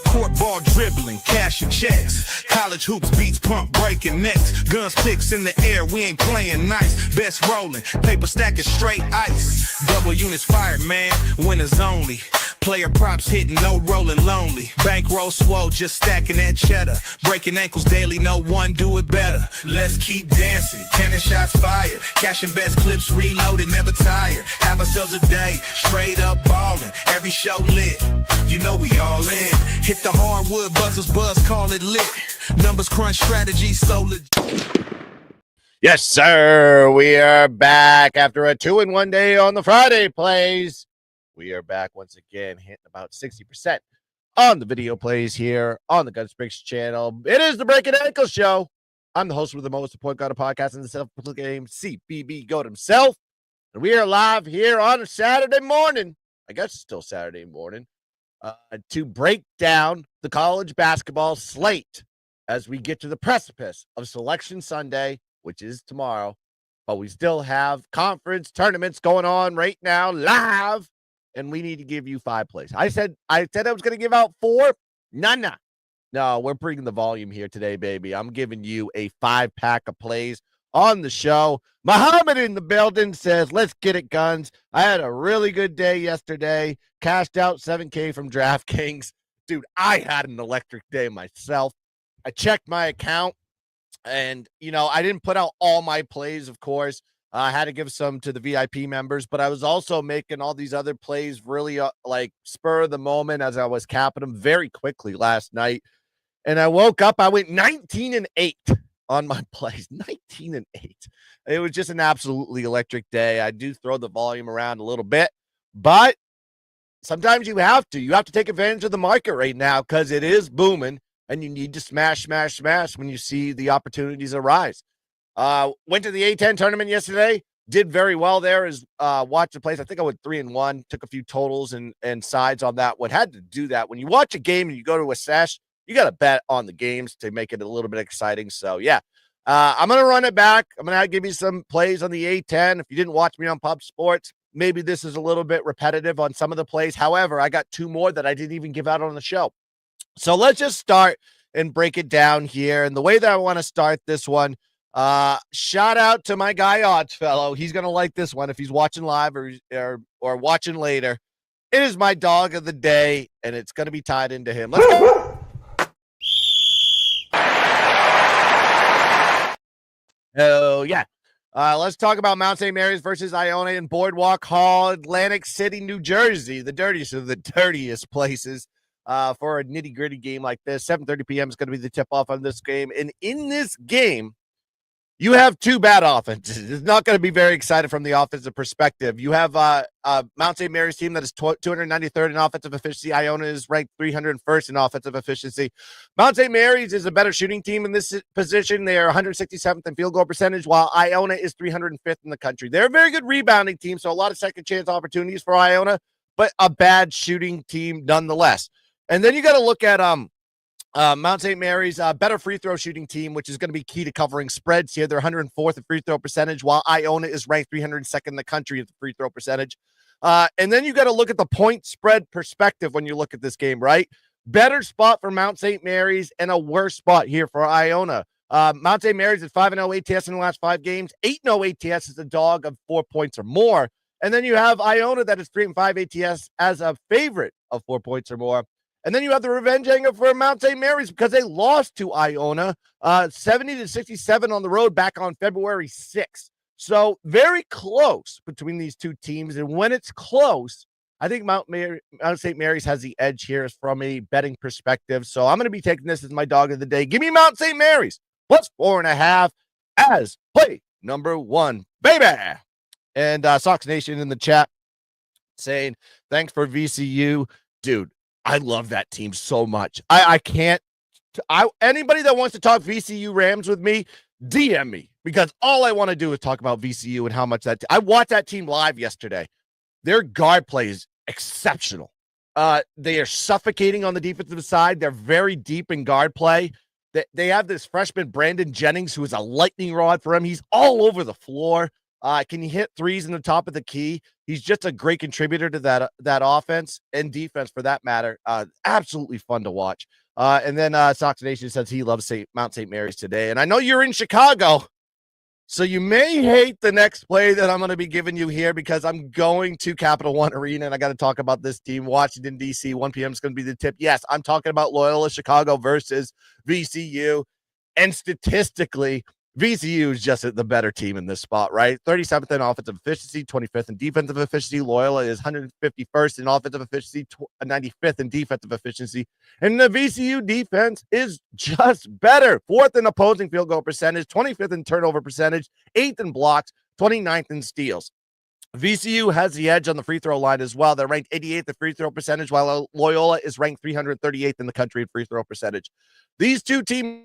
court, ball dribbling, cashing checks. College hoops, beats, pump, breaking necks. GunzPicks in the air, we ain't playing nice. Best rolling, paper stacking straight ice. Double units fired, man, winners only. Player props hitting, no rolling lonely. Bankroll swole, just stacking that cheddar. Breaking ankles daily, no one do it better. Let's keep dancing, 10 shots fired. Cashing best clips, reloaded, never tired. Have ourselves a day, straight up ballin'. Every show lit, you know we all in. Hit the hardwood, buzzers buzz, call it lit. Numbers crunch, strategy so legit. Yes, sir. We are back after a 2-in-1 day on the Friday plays. We are back once again, hitting about 60% on the video plays here on the GunzPicks channel. It is the Breakin Ankle Show. I'm the host with the most, the point guard of podcast in the self-proclaimed CBB GOAT himself. And we are live here on a Saturday morning. I guess it's still Saturday morning. To break down the college basketball slate as we get to the precipice of Selection Sunday, which is tomorrow. But we still have conference tournaments going on right now live. And we need to give you 5 plays. I said I was going to give out 4. No, we're bringing the volume here today, baby. I'm giving you a 5-pack of plays on the show. Muhammad in the building says, let's get it, Guns. I had a really good day yesterday. Cashed out $7K from DraftKings. Dude, I had an electric day myself. I checked my account, and, I didn't put out all my plays, of course. I had to give some to the VIP members, but I was also making all these other plays really spur of the moment as I was capping them very quickly last night. And I woke up, I went 19-8 on my plays, 19-8. It was just an absolutely electric day. I do throw the volume around a little bit, but sometimes you have to take advantage of the market right now because it is booming and you need to smash when you see the opportunities arise. Went to the A10 tournament yesterday. Did very well there. Watched the place. I think I went 3-1. Took a few totals and sides on that one. Had to do that. When you watch a game and you go to a sesh, you got to bet on the games to make it a little bit exciting. So, yeah. I'm going to run it back. I'm going to give you some plays on the A10. If you didn't watch me on Pub Sports, maybe this is a little bit repetitive on some of the plays. However, I got 2 more that I didn't even give out on the show. So, let's just start and break it down here. And the way that I want to start this one, shout out to my guy Oddsfellow. He's gonna like this one if he's watching live or watching later. It is my dog of the day, and it's gonna be tied into him. Let's go. Oh yeah. Let's talk about Mount St. Mary's versus Iona in Boardwalk Hall, Atlantic City, New Jersey, the dirtiest of the dirtiest places. For a nitty-gritty game like this. 7:30 p.m. is going to be the tip-off on this game, and in this game, you have 2 bad offenses. It's not going to be very excited from the offensive perspective. You have Mount St. Mary's team that is 293rd in offensive efficiency. Iona is ranked 301st in offensive efficiency. Mount St. Mary's is a better shooting team in this position. They are 167th in field goal percentage, while Iona is 305th in the country. They're a very good rebounding team, so a lot of second-chance opportunities for Iona, but a bad shooting team nonetheless. And then you got to look at Mount St. Mary's better free throw shooting team, which is going to be key to covering spreads here. They're 104th in free throw percentage, while Iona is ranked 302nd in the country in the free throw percentage. And then you got to look at the point spread perspective when you look at this game, right? Better spot for Mount St. Mary's and a worse spot here for Iona. Mount St. Mary's is 5-0 ATS in the last 5 games. 8-0 ATS is a dog of 4 points or more. And then you have Iona that is 3-5 ATS as a favorite of 4 points or more. And then you have the revenge angle for Mount St. Mary's because they lost to Iona 70-67 on the road back on February 6th. So very close between these two teams. And when it's close, I think Mount St. Mary's has the edge here from a betting perspective. So I'm going to be taking this as my dog of the day. Give me Mount St. Mary's plus 4.5 as play number 1, baby. And Sox Nation in the chat saying, thanks for VCU. Dude, I love that team so much. I can't. Anybody that wants to talk VCU Rams with me, DM me, because all I want to do is talk about VCU and how much that. I watched that team live yesterday. Their guard play is exceptional. They are suffocating on the defensive side. They're very deep in guard play. They have this freshman Brandon Jennings, who is a lightning rod for him. He's all over the floor. Can he hit threes in the top of the key? He's just a great contributor to that offense and defense for that matter. Absolutely fun to watch. And then Sox Nation says he loves Mount St. Mary's today. And I know you're in Chicago, so you may hate the next play that I'm going to be giving you here because I'm going to Capital One Arena and I got to talk about this team. Washington, D.C., 1 p.m. is going to be the tip. Yes, I'm talking about Loyola Chicago versus VCU. And statistically, VCU is just the better team in this spot, right? 37th in offensive efficiency, 25th in defensive efficiency. Loyola is 151st in offensive efficiency, 95th in defensive efficiency. And the VCU defense is just better. 4th in opposing field goal percentage, 25th in turnover percentage, 8th in blocks, 29th in steals. VCU has the edge on the free throw line as well. They're ranked 88th in free throw percentage, while Loyola is ranked 338th in the country in free throw percentage. These two teams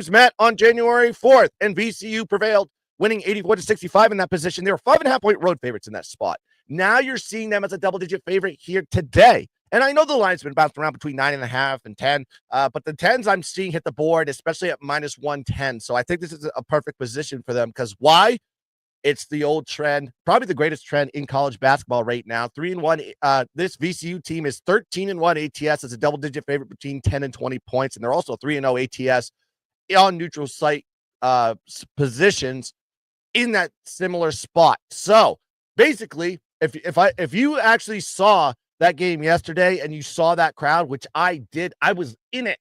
met on January 4th, and VCU prevailed, winning 84-65 in that position. They were 5.5-point road favorites in that spot. Now you're seeing them as a double-digit favorite here today. And I know the line's been bounced around between 9.5 and 10, but the 10s I'm seeing hit the board, especially at minus 110. So I think this is a perfect position for them because why? It's the old trend, probably the greatest trend in college basketball right now. 3-1. This VCU team is 13-1 ATS as a double-digit favorite between 10 and 20 points, and they're also 3-0 ATS on neutral site positions in that similar spot. So basically, if you actually saw that game yesterday and you saw that crowd, which I did, I was in it.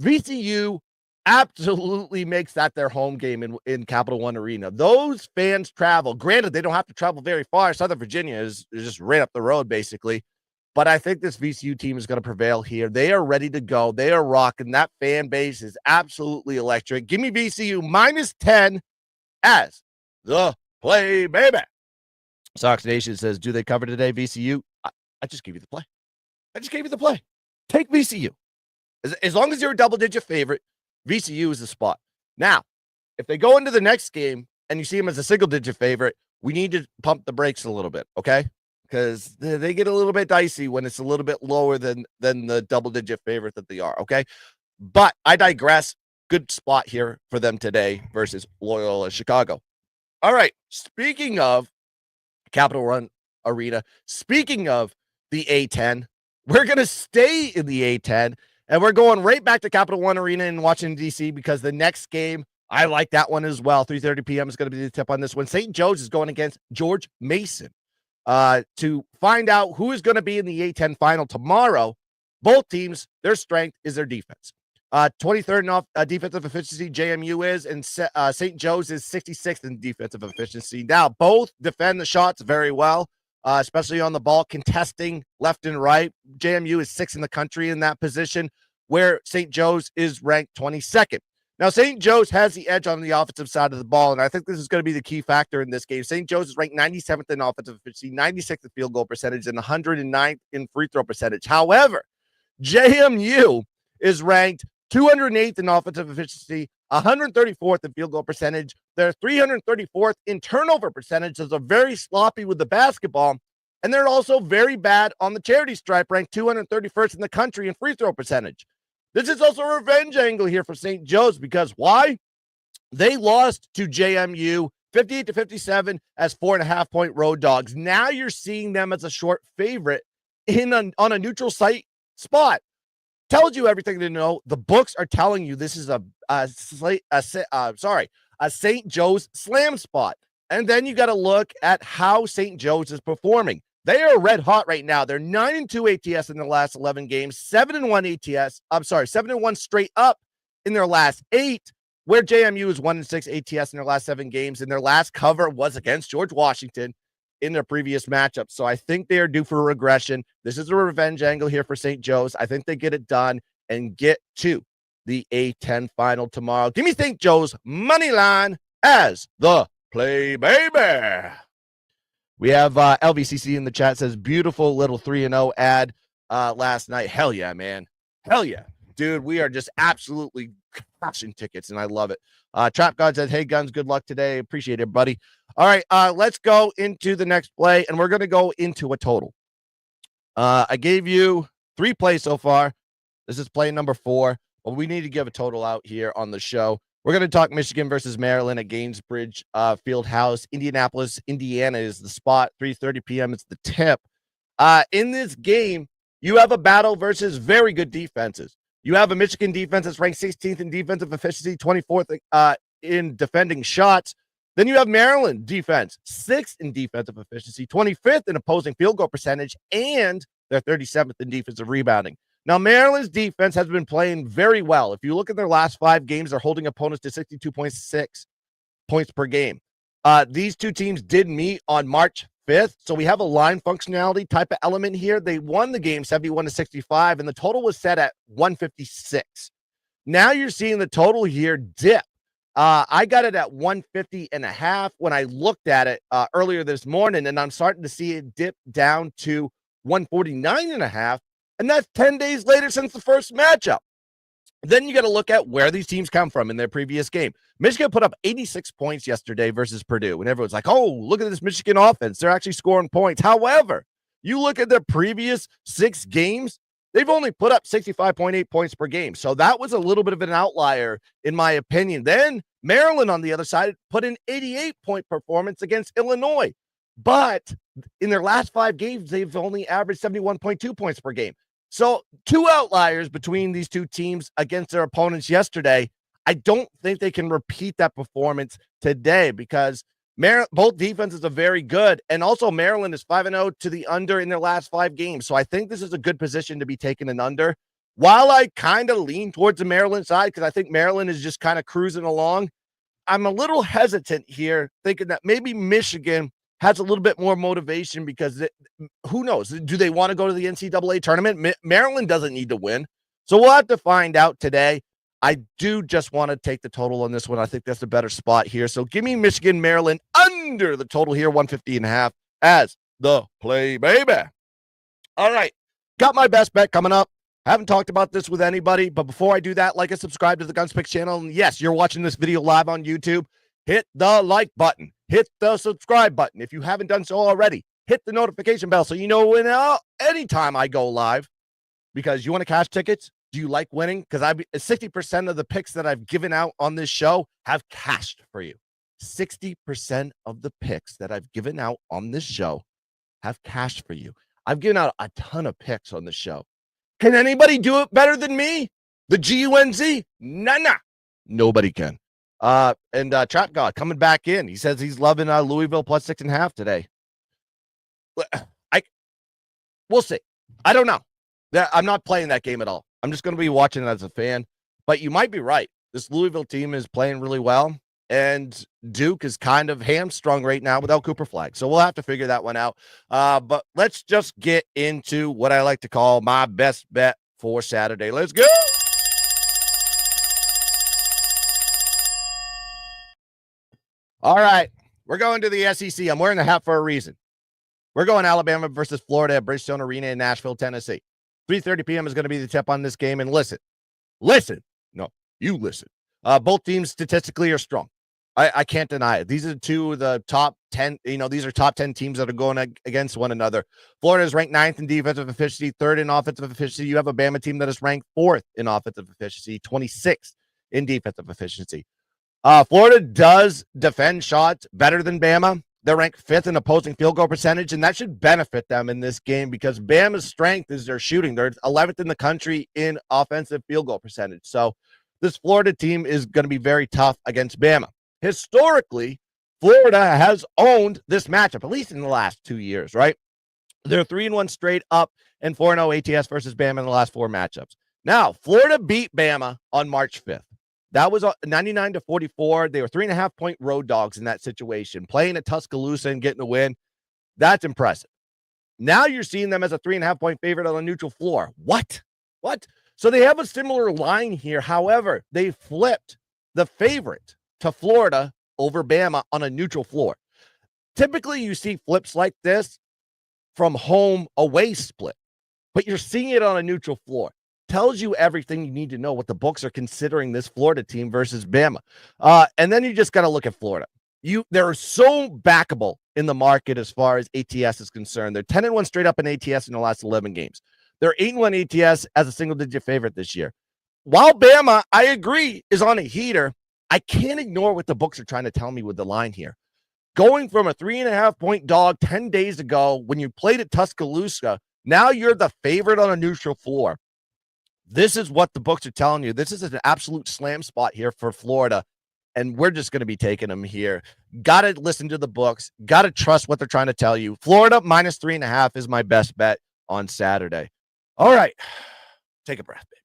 VCU absolutely makes that their home game in Capital One Arena. Those fans travel. Granted, they don't have to travel very far. Southern Virginia is just right up the road, basically. But I think this VCU team is going to prevail here. They are ready to go. They are rocking. That fan base is absolutely electric. Give me VCU minus 10 as the play, baby. Sox Nation says, do they cover today, VCU? I just gave you the play. I just gave you the play. Take VCU. As long as you're a double-digit favorite, VCU is the spot. Now, if they go into the next game and you see them as a single-digit favorite, we need to pump the brakes a little bit, okay? Because they get a little bit dicey when it's a little bit lower than the double-digit favorite that they are, okay? But I digress. Good spot here for them today versus Loyola Chicago. All right, speaking of Capital One Arena, speaking of the A10, we're going to stay in the A10, and we're going right back to Capital One Arena in Washington, D.C., because the next game, I like that one as well. 3:30 p.m. is going to be the tip on this one. St. Joe's is going against George Mason. To find out who is going to be in the A10 final tomorrow, both teams, their strength is their defense. 23rd in defensive efficiency, JMU is, and St. Joe's is 66th in defensive efficiency. Now, both defend the shots very well, especially on the ball, contesting left and right. JMU is 6th in the country in that position, where St. Joe's is ranked 22nd. Now, St. Joe's has the edge on the offensive side of the ball, and I think this is going to be the key factor in this game. St. Joe's is ranked 97th in offensive efficiency, 96th in field goal percentage, and 109th in free throw percentage. However, JMU is ranked 208th in offensive efficiency, 134th in field goal percentage. They're 334th in turnover percentage, so they're very sloppy with the basketball, and they're also very bad on the charity stripe, ranked 231st in the country in free throw percentage. This is also a revenge angle here for St. Joe's because why? They lost to JMU 58-57 as 4.5-point road dogs. Now you're seeing them as a short favorite on a neutral site spot. Tells you everything to know. The books are telling you this is a St. Joe's slam spot. And then you got to look at how St. Joe's is performing. They are red hot right now. They're 9-2 ATS in their last 11 games, 7-1 ATS. I'm sorry, 7-1 straight up in their last 8, where JMU is 1-6 ATS in their last 7 games. And their last cover was against George Washington in their previous matchup. So I think they are due for a regression. This is a revenge angle here for St. Joe's. I think they get it done and get to the A10 final tomorrow. Give me St. Joe's money line as the play, baby. We have LVCC in the chat says, beautiful little 3-0 ad last night. Hell yeah, man. Hell yeah. Dude, we are just absolutely cashing tickets, and I love it. Trap God says, hey, Guns, good luck today. Appreciate it, buddy. All right, let's go into the next play, and we're going to go into a total. I gave you 3 plays so far. This is play number 4, but we need to give a total out here on the show. We're going to talk Michigan versus Maryland at Gainesbridge Field House. Indianapolis, Indiana is the spot. 3:30 p.m. is the tip. In this game, you have a battle versus very good defenses. You have a Michigan defense that's ranked 16th in defensive efficiency, 24th in defending shots. Then you have Maryland defense, 6th in defensive efficiency, 25th in opposing field goal percentage, and they're 37th in defensive rebounding. Now, Maryland's defense has been playing very well. If you look at their last 5 games, they're holding opponents to 62.6 points per game. These two teams did meet on March 5th, so we have a line functionality type of element here. They won the game 71-65, and the total was set at 156. Now you're seeing the total here dip. I got it at 150.5 when I looked at it earlier this morning, and I'm starting to see it dip down to 149.5, and that's 10 days later since the first matchup. Then you got to look at where these teams come from in their previous game. Michigan put up 86 points yesterday versus Purdue, and everyone's like, oh, look at this Michigan offense. They're actually scoring points. However, you look at their previous 6 games, they've only put up 65.8 points per game. So that was a little bit of an outlier, in my opinion. Then Maryland, on the other side, put an 88-point performance against Illinois. But in their last 5 games, they've only averaged 71.2 points per game. So 2 outliers between these two teams against their opponents yesterday. I don't think they can repeat that performance today because both defenses are very good. And also Maryland is 5-0 to the under in their last 5 games. So I think this is a good position to be taking an under. While I kind of lean towards the Maryland side because I think Maryland is just kind of cruising along, I'm a little hesitant here thinking that maybe Michigan has a little bit more motivation because who knows? Do they want to go to the NCAA tournament? Maryland doesn't need to win. So we'll have to find out today. I do just want to take the total on this one. I think that's a better spot here. So give me Michigan, Maryland under the total here, 150.5 as the play, baby. All right. Got my best bet coming up. Haven't talked about this with anybody, but before I do that, like and subscribe to the GunzPicks channel. And yes, you're watching this video live on YouTube. Hit the like button. Hit the subscribe button. If you haven't done so already, hit the notification bell so you know when anytime I go live. Because you want to cash tickets? Do you like winning? Because 60% of the picks that I've given out on this show have cashed for you. 60% of the picks that I've given out on this show have cashed for you. I've given out a ton of picks on the show. Can anybody do it better than me? The GUNZ? Nah. Nobody can. And Trap God coming back in. He says he's loving Louisville plus 6.5 today. We'll see. I don't know. I'm not playing that game at all. I'm just going to be watching it as a fan. But you might be right. This Louisville team is playing really well. And Duke is kind of hamstrung right now without Cooper Flag. So we'll have to figure that one out. But let's just get into what I like to call my best bet for Saturday. Let's go. All right. We're going to the SEC. I'm wearing the hat for a reason. We're going Alabama versus Florida at Bridgestone Arena in Nashville, Tennessee. 3:30 p.m. is going to be the tip on this game. And listen. No, you listen. Both teams statistically are strong. I can't deny it. These are 2 of the top 10. These are top 10 teams that are going against one another. Florida is ranked 9th in defensive efficiency, 3rd in offensive efficiency. You have a Bama team that is ranked 4th in offensive efficiency, 26th in defensive efficiency. Florida does defend shots better than Bama. They're ranked 5th in opposing field goal percentage, and that should benefit them in this game because Bama's strength is their shooting. They're 11th in the country in offensive field goal percentage. So this Florida team is going to be very tough against Bama. Historically, Florida has owned this matchup, at least in the last 2 years, right? They're 3-1 straight up and 4-0 ATS versus Bama in the last 4 matchups. Now, Florida beat Bama on March 5th. That was 99-44. They were 3.5-point road dogs in that situation, playing at Tuscaloosa and getting a win. That's impressive. Now you're seeing them as a 3.5-point favorite on a neutral floor. What? So they have a similar line here. However, they flipped the favorite to Florida over Bama on a neutral floor. Typically, you see flips like this from home away split, but you're seeing it on a neutral floor. Tells you everything you need to know what the books are considering this Florida team versus Bama. And then you just got to look at Florida. They're so backable in the market as far as ATS is concerned. They're 10-1 straight up in ATS in the last 11 games. They're 8-1 ATS as a single-digit favorite this year. While Bama, I agree, is on a heater, I can't ignore what the books are trying to tell me with the line here. Going from a 3.5-point dog 10 days ago when you played at Tuscaloosa, now you're the favorite on a neutral floor. This is what the books are telling you. This is an absolute slam spot here for Florida, and we're just going to be taking them here. Got to listen to the books. Got to trust what they're trying to tell you. Florida minus 3.5 is my best bet on Saturday. All right. Take a breath, baby.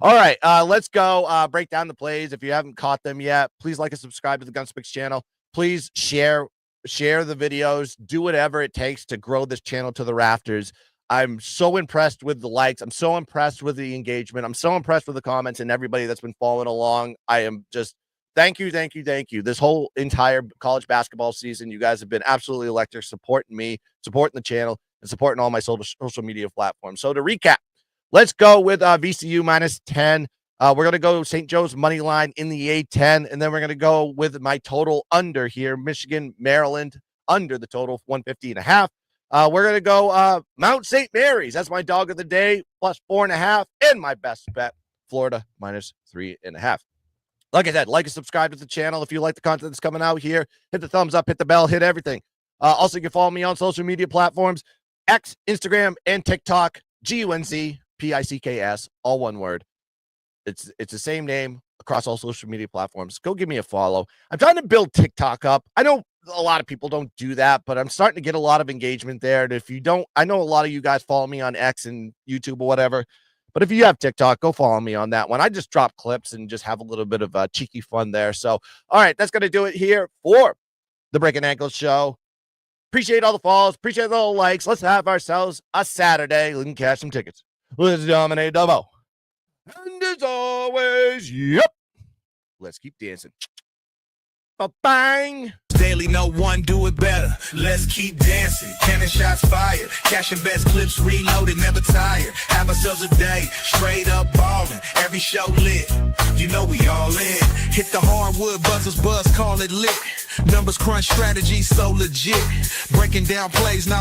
All right, let's go break down the plays. If you haven't caught them yet, please like and subscribe to the GunzPicks channel. Please share the videos. Do whatever it takes to grow this channel to the rafters. I'm so impressed with the likes. I'm so impressed with the engagement. I'm so impressed with the comments and everybody that's been following along. I am just thank you. This whole entire college basketball season, you guys have been absolutely electric, supporting me, supporting the channel, and supporting all my social media platforms. So to recap, let's go with VCU minus 10. We're going to go St. Joe's money line in the A10, and then we're going to go with my total under here, Michigan, Maryland, under the total 150.5. We're going to go Mount St. Mary's. That's my dog of the day, plus 4.5, and my best bet, Florida minus 3.5. Like I said, like and subscribe to the channel. If you like the content that's coming out here, hit the thumbs up, hit the bell, hit everything. Also, you can follow me on social media platforms, X, Instagram, and TikTok, GunzPicks, all one word. It's the same name across all social media platforms. Go give me a follow. I'm trying to build TikTok up. I know a lot of people don't do that, but I'm starting to get a lot of engagement there. And if you don't, I know a lot of you guys follow me on X and YouTube or whatever. But if you have TikTok, go follow me on that one. I just drop clips and just have a little bit of cheeky fun there. So, all right, that's going to do it here for the Breakin' Ankles show. Appreciate all the follows. Appreciate all the likes. Let's have ourselves a Saturday. We can cash some tickets. Let's dominate Davo. And as always, yep. Let's keep dancing. Ba-bang. Daily, no one do it better. Let's keep dancing. Cannon shots fired. Cashing best clips reloaded, never tired. Have ourselves a day. Straight up ballin'. Every show lit. You know we all in. Hit the hardwood, buzzers buzz, call it lit. Numbers crunch, strategy so legit. Breaking down plays, now